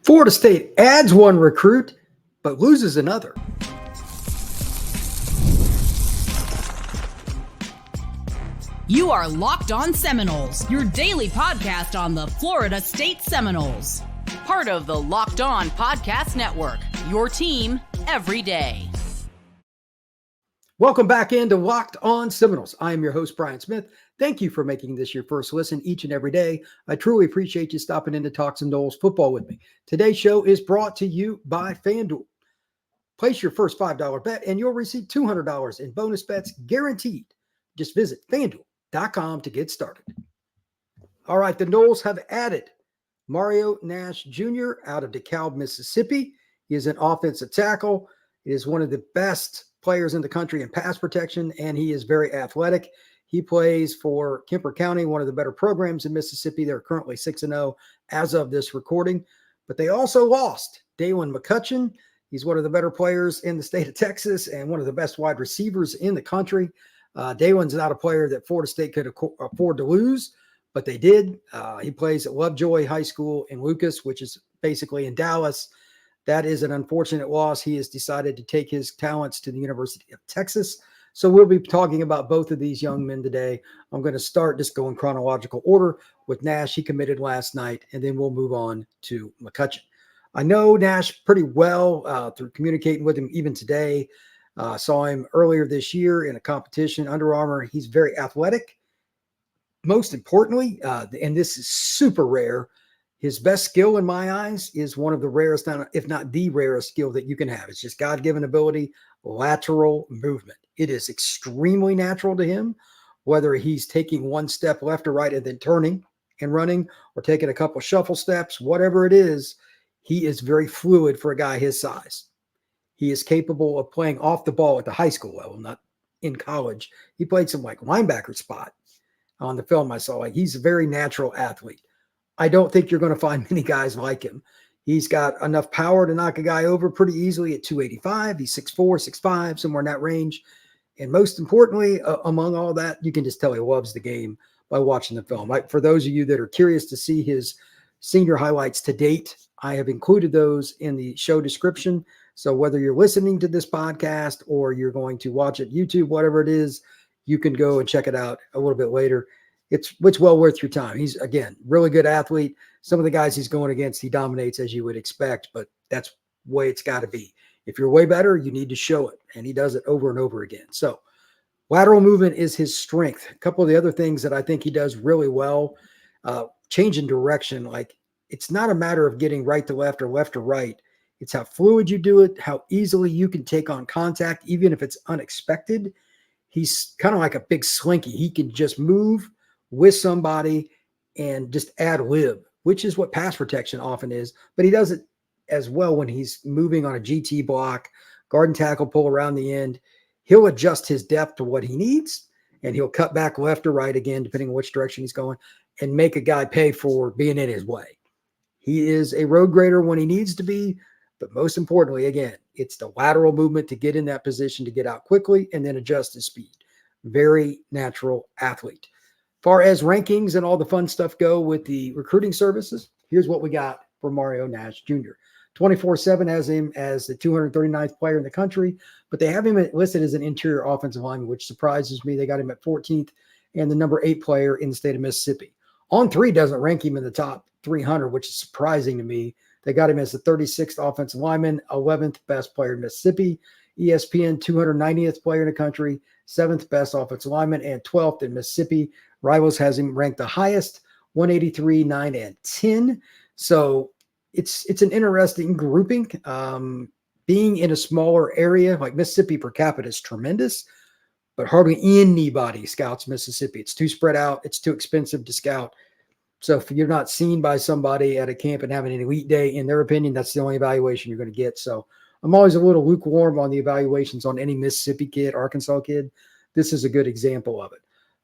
Florida State adds one recruit, but loses another. You are Locked On Seminoles, your daily podcast on the Florida State Seminoles. Part of the Locked On Podcast Network, your team every day. Welcome back into Locked On Seminoles. I am your host, Brian Smith. Thank you for making this your first listen each and every day. I truly appreciate you stopping in to talk some Noles football with me. Today's show is brought to you by FanDuel. Place your first $5 bet and you'll receive $200 in bonus bets guaranteed. Just visit FanDuel.com to get started. All right, the Noles have added Mario Nash Jr. out of DeKalb, Mississippi. He is an offensive tackle. He is one of the best players in the country in pass protection, and he is very athletic. He plays for Kemper County, one of the better programs in Mississippi. They're currently 6-0 as of this recording, but they also lost Daylan McCutcheon. He's one of the better players in the state of Texas and one of the best wide receivers in the country. Daylan's not a player that Florida State could afford to lose, but they did. He plays at Lovejoy High School in Lucas, which is basically in Dallas. That is an unfortunate loss. He has decided to take his talents to the University of Texas. So we'll be talking about both of these young men today. I'm going to start just go in chronological order with Nash. He committed last night, and then we'll move on to McCutcheon. I know Nash pretty well through communicating with him even today. Saw him earlier this year in a competition, Under Armour. He's very athletic. Most importantly, and this is super rare, his best skill in my eyes is one of the rarest, if not the rarest skill that you can have. It's just God-given ability, lateral movement. It is extremely natural to him, whether he's taking one step left or right and then turning and running or taking a couple shuffle steps, whatever it is, he is very fluid for a guy his size. He is capable of playing off the ball at the high school level, not in college. He played some like linebacker spot on the film I saw. Like he's a very natural athlete. I don't think you're going to find many guys like him. He's got enough power to knock a guy over pretty easily at 285. He's 6'4", 6'5", somewhere in that range. And most importantly, among all that, you can just tell he loves the game by watching the film. Like for those of you that are curious to see his senior highlights to date, I have included those in the show description. So whether you're listening to this podcast or you're going to watch it YouTube, whatever it is, you can go and check it out a little bit later. It's well worth your time. He's, again, really good athlete. Some of the guys he's going against, he dominates as you would expect, but that's the way it's got to be. If you're way better, you need to show it, and he does it over and over again. So lateral movement is his strength. A couple of the other things that I think he does really well, changing direction. Like it's not a matter of getting right to left or right. It's how fluid you do it, how easily you can take on contact, even if it's unexpected. He's kind of like a big slinky. He can just move with somebody and just ad lib, which is what pass protection often is, but he does it as well when he's moving on a GT block, guard and tackle pull around the end. He'll adjust his depth to what he needs, and he'll cut back left or right again, depending on which direction he's going, and make a guy pay for being in his way. He is a road grader when he needs to be, but most importantly, again, it's the lateral movement to get in that position, to get out quickly, and then adjust his speed. Very natural athlete. Far as rankings and all the fun stuff go with the recruiting services, here's what we got for Mario Nash Jr. 24/7 has him as the 239th player in the country, but they have him listed as an interior offensive lineman, which surprises me. They got him at 14th and the number 8 player in the state of Mississippi. On3 doesn't rank him in the top 300, which is surprising to me. They got him as the 36th offensive lineman, 11th best player in Mississippi, ESPN 290th player in the country, 7th best offensive lineman, and 12th in Mississippi. Rivals has him ranked the highest, 183, 9, and 10. So it's an interesting grouping. Being in a smaller area, like Mississippi per capita is tremendous, but hardly anybody scouts Mississippi. It's too spread out. It's too expensive to scout. So if you're not seen by somebody at a camp and having an elite day, in their opinion, that's the only evaluation you're going to get. So I'm always a little lukewarm on the evaluations on any Mississippi kid, Arkansas kid. This is a good example of it.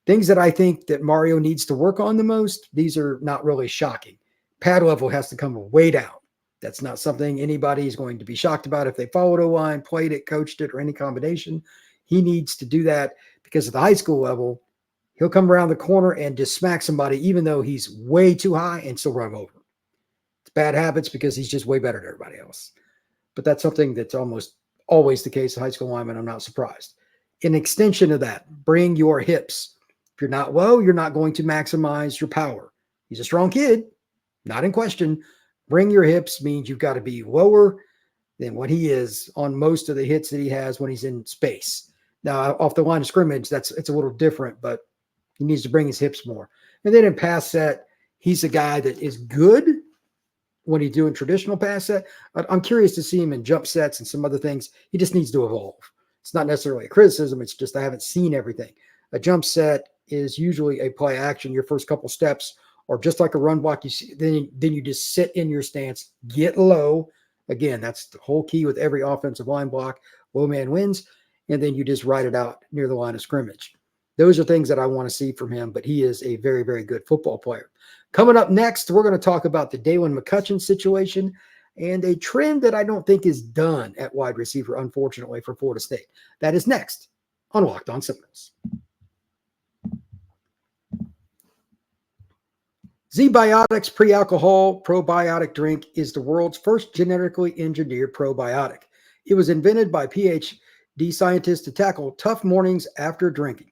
Things that I think that Mario needs to work on the most, these are not really shocking. Pad level has to come way down. That's not something anybody is going to be shocked about if they followed O-line, played it, coached it, or any combination. He needs to do that because at the high school level, he'll come around the corner and just smack somebody even though he's way too high and still run him over. bad habits because he's just way better than everybody else. But that's something that's almost always the case in high school linemen. I'm not surprised. In extension of that, bring your hips. If you're not low, you're not going to maximize your power. He's a strong kid, not in question. Bring your hips means you've got to be lower than what he is on most of the hits that he has when he's in space. Now, off the line of scrimmage, it's a little different, but he needs to bring his hips more. And then in pass set, he's a guy that is good when he's doing traditional pass set. I'm curious to see him in jump sets and some other things. He just needs to evolve. It's not necessarily a criticism. It's just I haven't seen everything. A jump set is usually a play action. Your first couple steps or just like a run block. You see, then you just sit in your stance, get low. Again, that's the whole key with every offensive line block. Low man wins, and then you just ride it out near the line of scrimmage. Those are things that I want to see from him, but he is a very, very good football player. Coming up next, we're going to talk about the Daylan McCutcheon situation and a trend that I don't think is done at wide receiver, unfortunately, for Florida State. That is next on Locked On Seminoles. ZBiotics pre-alcohol probiotic drink is the world's first genetically engineered probiotic. It was invented by PhD scientists to tackle tough mornings after drinking.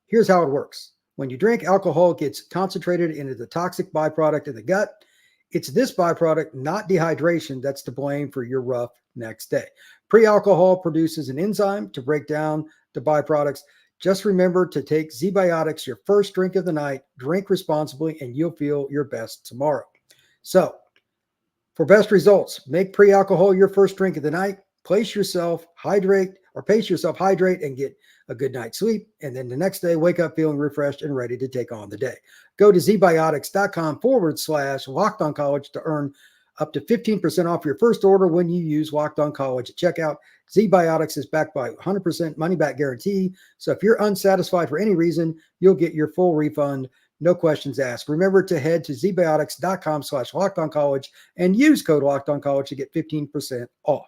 Here's how it works. When you drink, alcohol gets concentrated into the toxic byproduct in the gut. It's this byproduct, not dehydration, that's to blame for your rough next day. Pre-alcohol produces an enzyme to break down the byproducts. Just remember to take ZBiotics your first drink of the night, drink responsibly, and you'll feel your best tomorrow. So, for best results, make pre-alcohol your first drink of the night. Pace yourself, hydrate, and get a good night's sleep. And then the next day, wake up feeling refreshed and ready to take on the day. Go to ZBiotics.com/LockedOnCollege to earn up to 15% off your first order when you use Locked On College at checkout. ZBiotics is backed by 100% money-back guarantee. So if you're unsatisfied for any reason, you'll get your full refund. No questions asked. Remember to head to ZBiotics.com/LockedOnCollege and use code LockedOnCollege to get 15% off.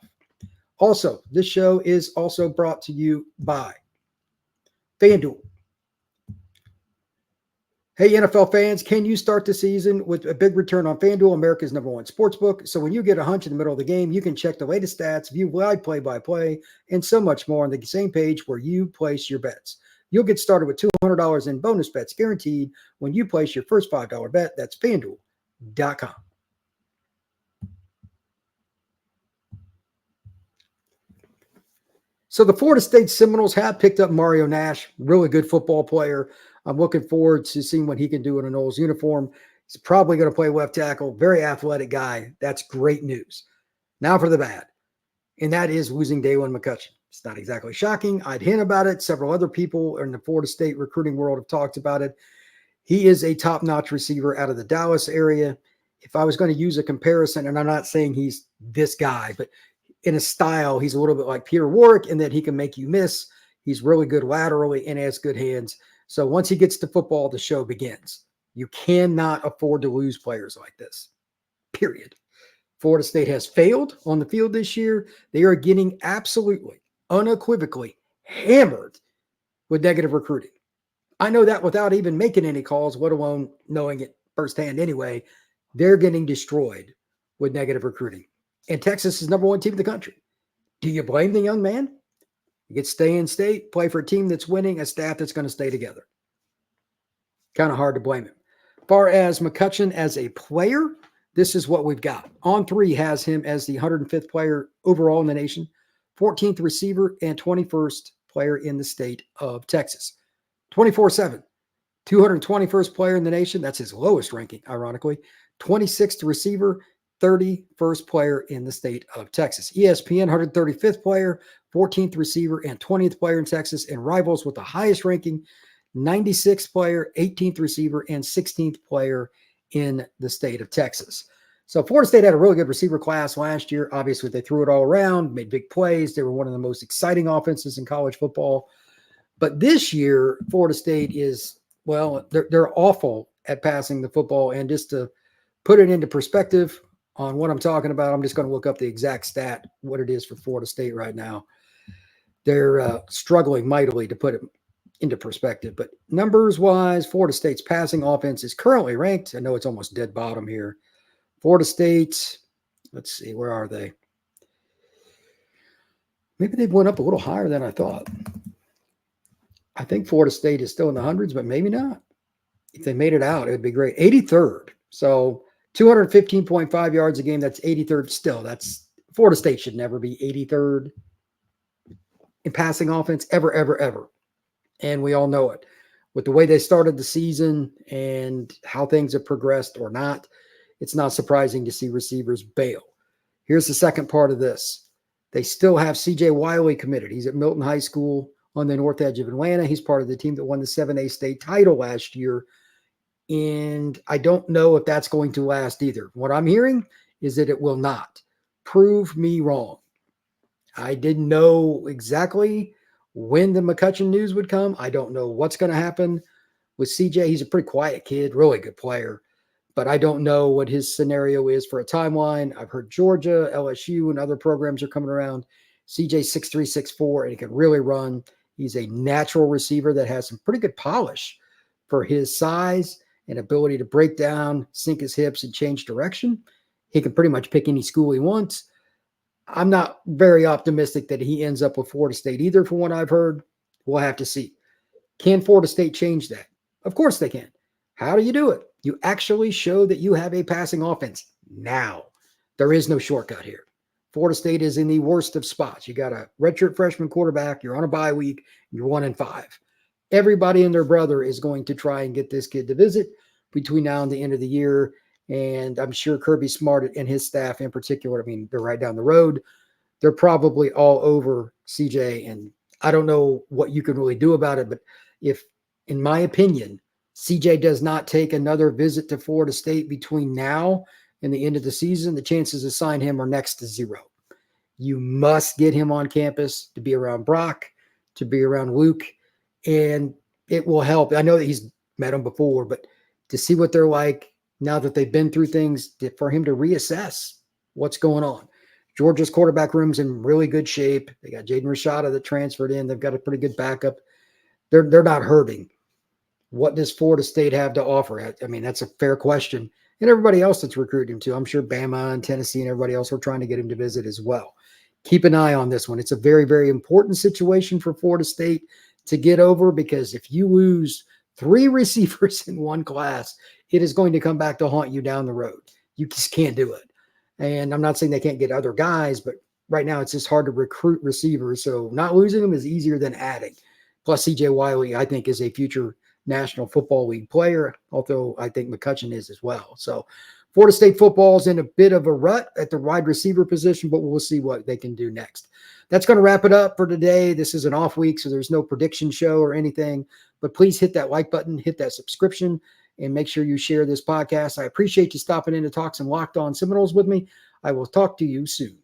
Also, this show is also brought to you by FanDuel. Hey, NFL fans, can you start the season with a big return on FanDuel, America's #1 sportsbook? So when you get a hunch in the middle of the game, you can check the latest stats, view live play-by-play, and so much more on the same page where you place your bets. You'll get started with $200 in bonus bets guaranteed when you place your first $5 bet. That's FanDuel.com. So the Florida State Seminoles have picked up Mario Nash, really good football player. I'm looking forward to seeing what he can do in a Noles uniform. He's probably going to play left tackle, very athletic guy. That's great news. Now for the bad, and that is losing Daylan McCutcheon. It's not exactly shocking. I'd hint about it. Several other people in the Florida State recruiting world have talked about it. He is a top-notch receiver out of the Dallas area. If I was going to use a comparison, and I'm not saying he's this guy, but in a style, he's a little bit like Peter Warrick in that he can make you miss. He's really good laterally and has good hands. So once he gets to football, the show begins. You cannot afford to lose players like this, period. Florida State has failed on the field this year. They are getting absolutely, unequivocally hammered with negative recruiting. I know that without even making any calls, let alone knowing it firsthand anyway. They're getting destroyed with negative recruiting. And Texas is #1 team in the country. Do you blame the young man? You get stay in state, play for a team that's winning, a staff that's going to stay together. Kind of hard to blame him. As far as McCutcheon as a player, this is what we've got. On3 has him as the 105th player overall in the nation, 14th receiver, and 21st player in the state of Texas. 24/7, 221st player in the nation. That's his lowest ranking, ironically. 26th receiver, 31st player in the state of Texas. ESPN, 135th player, 14th receiver, and 20th player in Texas, and Rivals with the highest ranking, 96th player, 18th receiver, and 16th player in the state of Texas. So Florida State had a really good receiver class last year. Obviously, they threw it all around, made big plays. They were one of the most exciting offenses in college football. But this year, Florida State is, well, they're awful at passing the football. And just to put it into perspective on what I'm talking about, I'm just going to look up the exact stat, what it is for Florida State right now. They're struggling mightily to put it into perspective. But numbers-wise, Florida State's passing offense is currently ranked. I know it's almost dead bottom here. Florida State, let's see, where are they? Maybe they went up a little higher than I thought. I think Florida State is still in the hundreds, but maybe not. If they made it out, it would be great. 83rd. So 215.5 yards a game. That's 83rd still. That's Florida State should never be 83rd in passing offense ever, ever, ever. And we all know it. With the way they started the season and how things have progressed or not, it's not surprising to see receivers bail. Here's the second part of this. They still have C.J. Wiley committed. He's at Milton High School on the north edge of Atlanta. He's part of the team that won the 7A state title last year. And I don't know if that's going to last either. What I'm hearing is that it will not. Prove me wrong. I didn't know exactly when the McCutcheon news would come. I don't know what's going to happen with CJ. He's a pretty quiet kid, really good player. But I don't know what his scenario is for a timeline. I've heard Georgia, LSU, and other programs are coming around. CJ 6'3", 6'4", and he can really run. He's a natural receiver that has some pretty good polish for his size and ability to break down, sink his hips, and change direction. He can pretty much pick any school he wants. I'm not very optimistic that he ends up with Florida State either, from what I've heard. We'll have to see. Can Florida State change that? Of course they can. How do you do it? You actually show that you have a passing offense now. There is no shortcut here. Florida State is in the worst of spots. You got a redshirt freshman quarterback. You're on a bye week. You're 1-5. Everybody and their brother is going to try and get this kid to visit between now and the end of the year. And I'm sure Kirby Smart and his staff in particular, I mean, they're right down the road. They're probably all over CJ. And I don't know what you can really do about it. But if, in my opinion, CJ does not take another visit to Florida State between now and the end of the season, the chances to sign him are next to zero. You must get him on campus to be around Brock, to be around Luke, and it will help. I know that he's met them before, but to see what they're like now that they've been through things, for him to reassess what's going on. Georgia's quarterback room's in really good shape. They got Jaden Rashada that transferred in. They've got a pretty good backup. They're not hurting. What does Florida State have to offer? I mean, that's a fair question. And everybody else that's recruiting him too. I'm sure Bama and Tennessee and everybody else are trying to get him to visit as well. Keep an eye on this one. It's a very, very important situation for Florida State to get over, because if you lose 3 receivers in one class, it is going to come back to haunt you down the road. You just can't do it. And I'm not saying they can't get other guys, but right now it's just hard to recruit receivers. So not losing them is easier than adding. Plus CJ Wiley, I think, is a future National Football League player, although I think McCutcheon is as well. So Florida State football is in a bit of a rut at the wide receiver position, but we'll see what they can do next. That's going to wrap it up for today. This is an off week, so there's no prediction show or anything, but please hit that like button, hit that subscription, and make sure you share this podcast. I appreciate you stopping in to talk some Locked On Seminoles with me. I will talk to you soon.